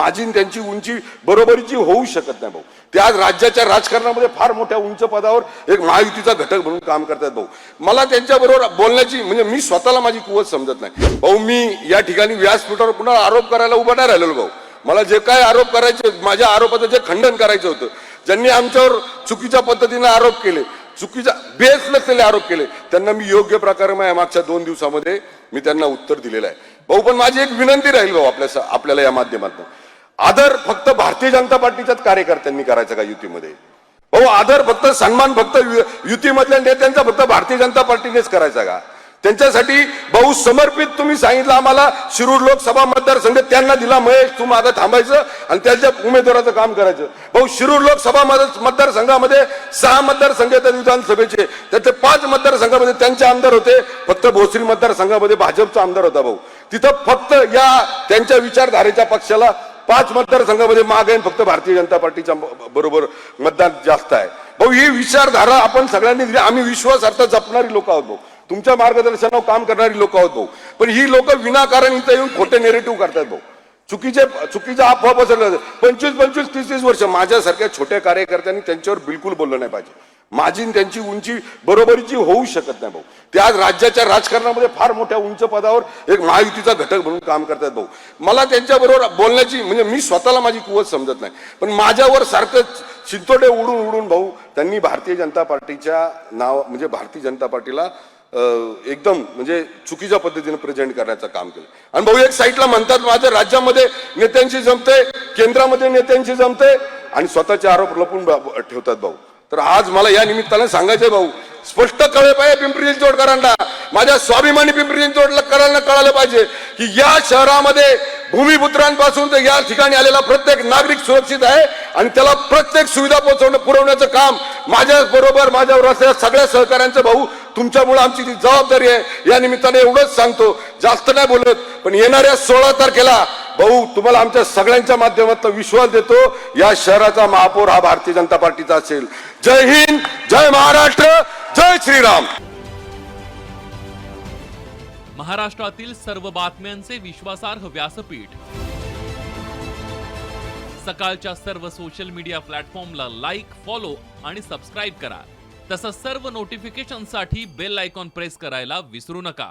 माझी त्यांची उंची बरोबरीची होऊ शकत नाही भाऊ. ते आज राज्याच्या राजकारणामध्ये फार मोठ्या उंच पदावर एक महायुतीचा घटक म्हणून काम करतात भाऊ. मला त्यांच्याबरोबर बोलण्याची म्हणजे मी स्वतःला माझी कुवत समजत नाही भाऊ. मी या ठिकाणी व्यासपीठावर पुन्हा आरोप करायला उभा नाही राहिलेलो भाऊ. मला जे काय आरोप करायचे, माझ्या आरोपाचं जे खंडन करायचं होतं, ज्यांनी आमच्यावर चुकीच्या पद्धतीने आरोप केले, चुकीचा बेस नसलेले आरोप केले, त्यांना मी योग्य प्रकारे मागच्या 2 दिवसामध्ये मी त्यांना उत्तर दिलेलं आहे भाऊ. पण माझी एक विनंती राहील भाऊ आपल्याला या माध्यमातून, आदर फक्त भारतीय जनता पार्टीच्याच कार्यकर्त्यांनी करायचा का युतीमध्ये भाऊ? आदर फक्त सन्मान फक्त युतीमधल्या नेत्यांचा फक्त भारतीय जनता पार्टीनेच करायचा का? त्यांच्यासाठी भाऊ समर्पित तुम्ही सांगितलं आम्हाला शिरूर लोकसभा मतदारसंघ त्यांना दिला, महेश तू मागं थांबायचं आणि त्यांच्या उमेदवाराचं काम करायचं भाऊ. शिरूर लोकसभा मतदारसंघामध्ये 6 मतदारसंघ आहेत विधानसभेचे, त्याचे 5 मतदारसंघामध्ये त्यांचे आमदार होते, फक्त भोसरी मतदारसंघामध्ये भाजपचा आमदार होता भाऊ. तिथं फक्त या त्यांच्या विचारधारेच्या पक्षाला 5 मतदारसंघामध्ये माग आहे, फक्त भारतीय जनता पार्टीच्या बरोबर मतदान जास्त आहे भाऊ. ही विचारधारा आपण सगळ्यांनी दिली. आम्ही विश्वासार्थ जपणारी लोक आहोत भाऊ, तुमच्या मार्गदर्शनावर काम करणारी लोक आहोत भाऊ. पण ही लोक विनाकारण इथं येऊन खोटे नेरेटिव्ह करतात भाऊ. चुकीच्या अफवा पसरल्या. 25-25, 30-30 वर्ष माझ्यासारख्या छोट्या कार्यकर्त्यांनी त्यांच्यावर बिलकुल बोललं नाही पाहिजे. माझी त्यांची उंची बरोबरीची होऊ शकत नाही भाऊ. ते आज राज्याच्या राजकारणामध्ये फार मोठ्या उंच पदावर एक महायुतीचा घटक म्हणून काम करतात भाऊ. मला त्यांच्याबरोबर बोलण्याची म्हणजे मी स्वतःला माझी कुवत समजत नाही. पण माझ्यावर सारखं शिंतोडे उडून भाऊ त्यांनी भारतीय जनता पार्टीच्या म्हणजे भारतीय जनता पार्टीला एकदम म्हणजे चुकीच्या पद्धतीने प्रेझेंट करण्याचं काम केलं. आणि भाऊ एक साईडला म्हणतात माझ्या राज्यामध्ये नेत्यांशी जमते, केंद्रामध्ये नेत्यांशी जमते आणि स्वतःचे आरोप लपून ठेवतात भाऊ. तर आज मला या निमित्ताने सांगायचंय भाऊ, स्पष्ट कळले पाहिजे पिंपरी चिंचवडकरांना, माझ्या स्वाभिमानी पिंपरी चिंचवडकरांना कळालं पाहिजे की या शहरामध्ये भूमिपुत्रांपासून तर या ठिकाणी आलेला प्रत्येक नागरिक सुरक्षित आहे आणि त्याला प्रत्येक सुविधा पुरवण्याचं काम माझ्या बरोबर माझ्यावर असलेल्या सगळ्या सहकाऱ्यांचं भाऊ तुमच्यामुळे आमची ती जबाबदारी आहे. या निमित्ताने एवढंच सांगतो, जास्त नाही बोलत, पण येणाऱ्या 16 तारखेला भाऊ तुम्हाला आमच्या सगळ्यांच्या माध्यमातून विश्वास देतो, या शहराचा महापौर हा भारतीय जनता पार्टीचा असेल. जय हिंद, जय महाराष्ट्र, जय श्रीराम. महाराष्ट्रातील सर्व बातम्यांचे विश्वासार्ह व्यासपीठ, सकाळच्या सर्व सोशल मीडिया प्लॅटफॉर्मला लाईक, फॉलो आणि सबस्क्राईब करा. तसंच सर्व नोटिफिकेशनसाठी बेल आयकॉन प्रेस करायला विसरू नका.